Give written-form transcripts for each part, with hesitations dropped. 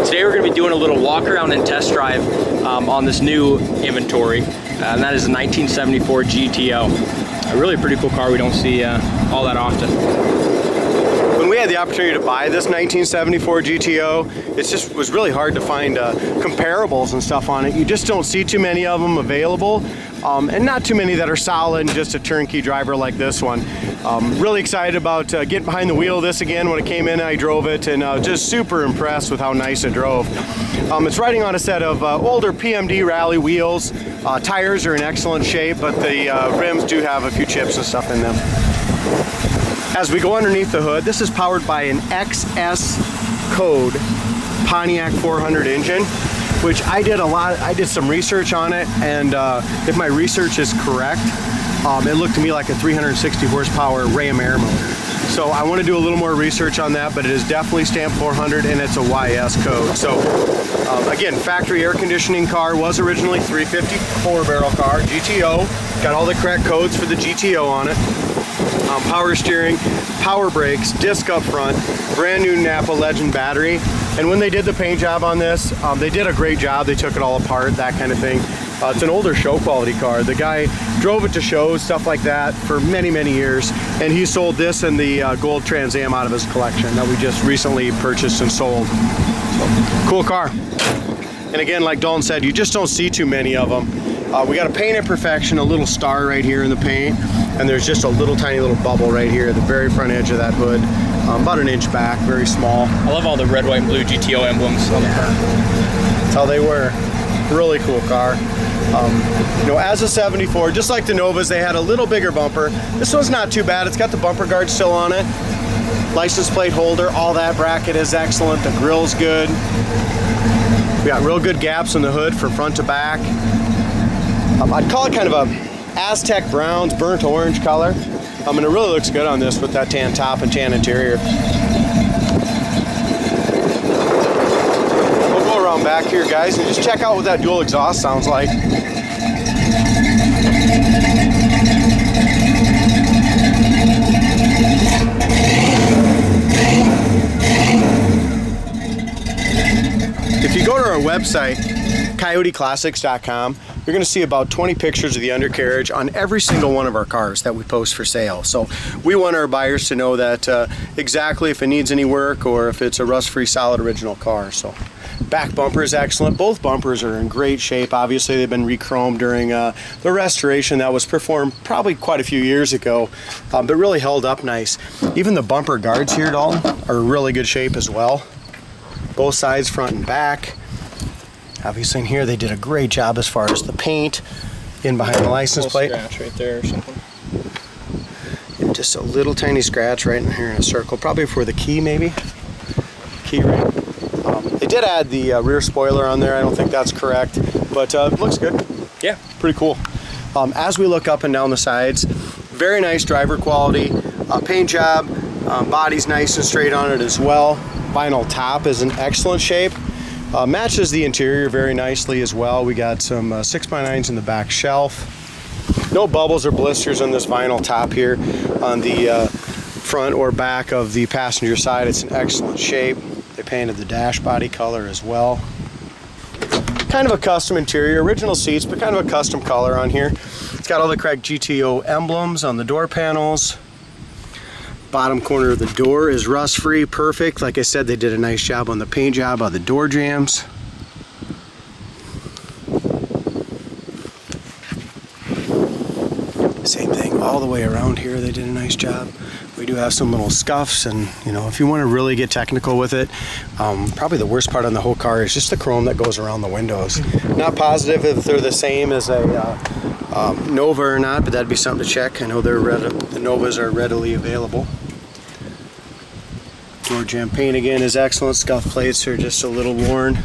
Today we're going to be doing a little walk around and test drive on this new inventory, and that is a 1974 GTO. A really pretty cool car we don't see all that often. When we had the opportunity to buy this 1974 GTO, it just was really hard to find comparables and stuff on it. You just don't see too many of them available, and not too many that are solid and just a turnkey driver like this one. Really excited about getting behind the wheel of this again. When it came in, I drove it, and just super impressed with how nice it drove. It's riding on a set of older PMD Rally wheels. Tires are in excellent shape, but the rims do have a few chips and stuff in them. As we go underneath the hood, this is powered by an XS code Pontiac 400 engine, which I did some research on it, and if my research is correct, it looked to me like a 360 horsepower Ram air motor. So I want to do a little more research on that, but it is definitely stamped 400 and it's a YS code. So again, factory air conditioning car, was originally 350 4-barrel car, GTO, got all the correct codes for the GTO on it. Power steering, power brakes, disc up front, brand new Napa Legend battery. And when they did the paint job on this, they did a great job. They took it all apart, that kind of thing. It's an older show quality car. The guy drove it to shows, stuff like that, for many, many years. And he sold this and the gold Trans Am out of his collection that we just recently purchased and sold. So, cool car. And again, like Dalton said, you just don't see too many of them. We got a paint imperfection, a little star right here in the paint, and there's just a little tiny little bubble right here at the very front edge of that hood, about an inch back, very small. I love all the red, white, and blue GTO emblems on the front. That's how they were. Really cool car. You know, as a 74, just like the Novas, they had a little bigger bumper. This one's not too bad. It's got the bumper guard still on it. License plate holder, all that bracket is excellent. The grill's good. We got real good gaps in the hood from front to back. I'd call it kind of a Aztec Browns, burnt orange color. And it really looks good on this with that tan top and tan interior. We'll go around back here, guys, and just check out what that dual exhaust sounds like. If you go to our website, coyoteclassics.com, you're going to see about 20 pictures of the undercarriage on every single one of our cars that we post for sale. So we want our buyers to know that exactly if it needs any work or if it's a rust-free solid original car. So back bumper is excellent. Both bumpers are in great shape. Obviously they've been re-chromed during the restoration that was performed probably quite a few years ago, but really held up nice. Even the bumper guards here, Dalton, are in really good shape as well. Both sides, front and back. Obviously in here they did a great job as far as the paint in behind the license plate. Scratch right there or something. Yeah, just a little tiny scratch right in here in a circle, probably for the key maybe. Key ring. They did add the rear spoiler on there. I don't think that's correct, but it looks good. Yeah, pretty cool. As we look up and down the sides, very nice driver quality, paint job, body's nice and straight on it as well. Vinyl top is in excellent shape. Matches the interior very nicely as well. We got some 6x9s in the back shelf. No bubbles or blisters on this vinyl top here on the front or back of the passenger side. It's in excellent shape. They painted the dash body color as well. Kind of a custom interior, original seats, but kind of a custom color on here. It's got all the correct GTO emblems on the door panels. Bottom corner of the door is rust-free, perfect. Like I said, they did a nice job on the paint job on the door jambs. Same thing all the way around here, they did a nice job. We do have some little scuffs, and you know, if you want to really get technical with it, probably the worst part on the whole car is just the chrome that goes around the windows. Not positive if they're the same as a Nova or not, but that'd be something to check. I know the Novas are readily available. Door jamb paint again is excellent. Scuff plates are just a little worn.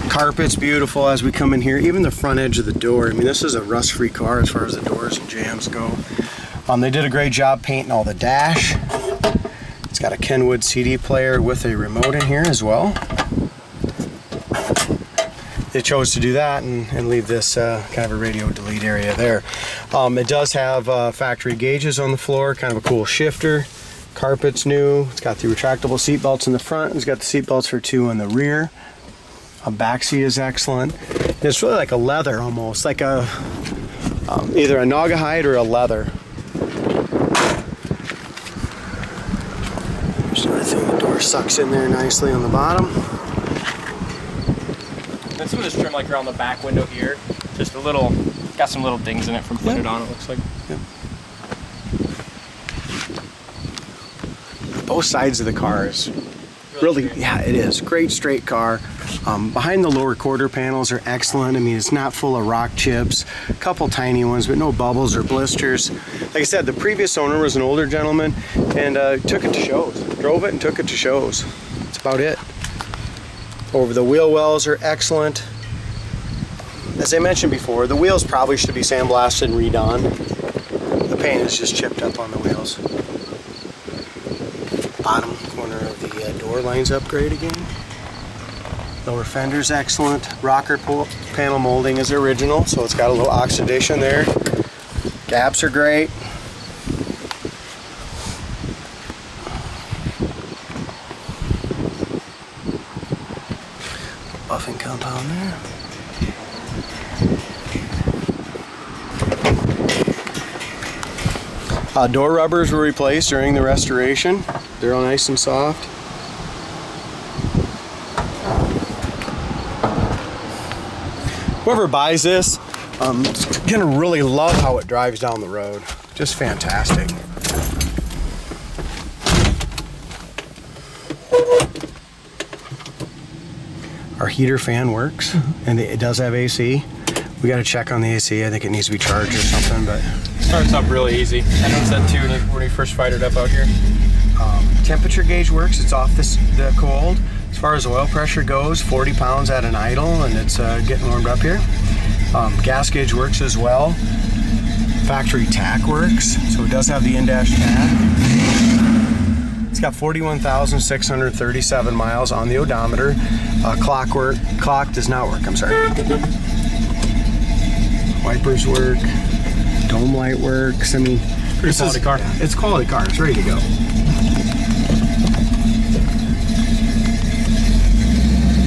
Carpet's beautiful as we come in here. Even the front edge of the door. I mean, this is a rust-free car as far as the doors and jambs go. They did a great job painting all the dash. It's got a Kenwood CD player with a remote in here as well. They chose to do that and leave this kind of a radio delete area there. It does have factory gauges on the floor, kind of a cool shifter. Carpet's new. It's got the retractable seat belts in the front. It's got the seat belts for 2 in the rear. A back seat is excellent. It's really like a leather almost, like a either a Naugahyde or a leather. There's another thing, the door sucks in there nicely on the bottom. This one is trimmed like around the back window here. Just a little, got some little dings in it from putting it on, it looks like. Yep. Both sides of the car is really, yeah, it is. Great straight car. Behind the lower quarter panels are excellent. I mean, it's not full of rock chips, a couple tiny ones, but no bubbles or blisters. Like I said, the previous owner was an older gentleman and took it to shows. Drove it and took it to shows. That's about it. Over the wheel wells are excellent. As I mentioned before, the wheels probably should be sandblasted and redone. The paint is just chipped up on the wheels. Bottom corner of the door lines up great again. Lower fender's excellent. Rocker panel molding is original, so it's got a little oxidation there. Gaps are great. Buffing compound there. Door rubbers were replaced during the restoration. They're all nice and soft. Whoever buys this is gonna really love how it drives down the road. Just fantastic. Our heater fan works, and it does have AC. We got to check on the AC. I think it needs to be charged or something, but starts up really easy. I noticed that too when we first fired it up out here. Temperature gauge works. It's off the cold. As far as oil pressure goes, 40 pounds at an idle, and it's getting warmed up here. Gas gauge works as well. Factory tack works, so it does have the in-dash tack. It's got 41,637 miles on the odometer. Clock does not work, I'm sorry. Wipers work. Dome light works. I mean, pretty quality car. Yeah, it's a quality car. It's ready to go.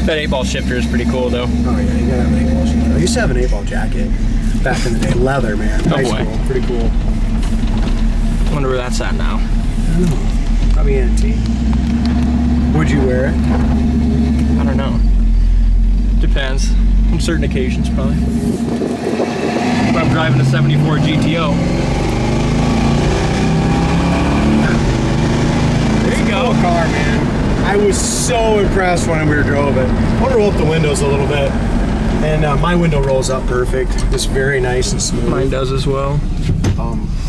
That 8-ball shifter is pretty cool though. Oh yeah, you gotta have an 8-ball shifter. I used to have an 8-ball jacket back in the day. Leather, man. Oh Nice, boy. cool. Pretty cool. Wonder where that's at now. I don't know. Probably antique. Would you wear it? I don't know. Depends. On certain occasions, probably. If I'm driving a 74 GTO. There you go. Cool car, man. I was so impressed when we drove it. I want to roll up the windows a little bit. And my window rolls up perfect. It's very nice and smooth. Mine does as well.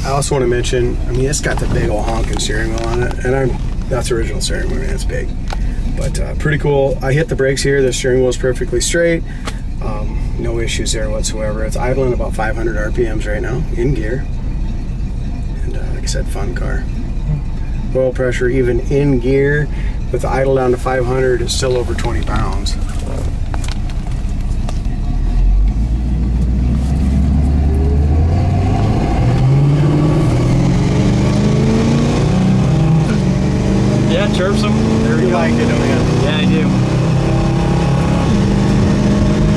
I also want to mention, I mean, it's got the big old honking steering wheel on it. And that's original steering wheel, man. It's big. But pretty cool. I hit the brakes here. The steering wheel is perfectly straight. No issues there whatsoever. It's idling about 500 RPMs right now in gear. And like I said, fun car. Oil pressure, even in gear, with the idle down to 500, is still over 20 pounds. Yeah, chirps them. There you like it, don't you? Yeah, I do.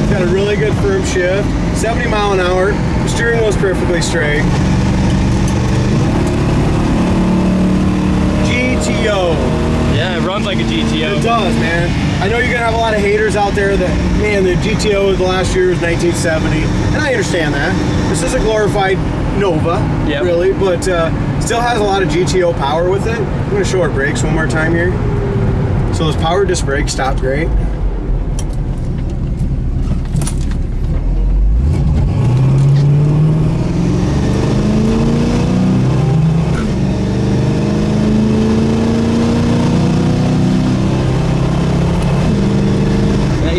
It's got a really good firm shift, 70 mile an hour. The steering wheel is perfectly straight. GTO. Yeah, it runs like a GTO. It does, man. I know you're gonna have a lot of haters out there that, man, the GTO of the last year was 1970, and I understand that. This is a glorified Nova, Yep. really, but still has a lot of GTO power with it. I'm gonna show our brakes one more time here. So those power disc brakes stop great.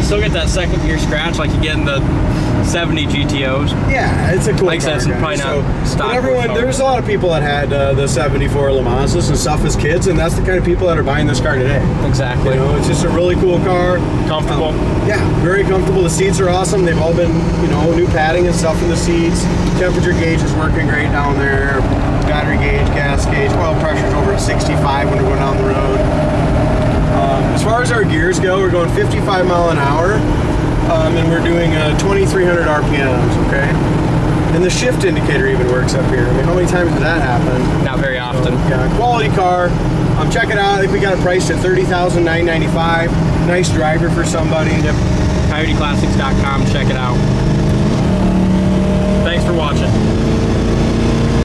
still get that second gear scratch like you get in the 70 GTOs. Yeah, it's a cool like car. Like I said, probably not stock. Everyone, there's a lot of people that had the 74 Le Manses and stuff as kids, and that's the kind of people that are buying this car today. Exactly. You know, it's just a really cool car. Comfortable. Yeah, very comfortable. The seats are awesome. They've all been, you know, new padding and stuff in the seats. Temperature gauge is working great down there. Battery gauge, gas gauge, oil pressure's over at 65 when we're going down the road. As far as our gears go, we're going 55 mile an hour, and we're doing 2,300 RPMs, okay? And the shift indicator even works up here. I mean, how many times did that happen? Not very often. So, yeah, quality car. Check it out. I think we got it priced at $30,995. Nice driver for somebody. Yep. CoyoteClassics.com. Check it out. Thanks for watching.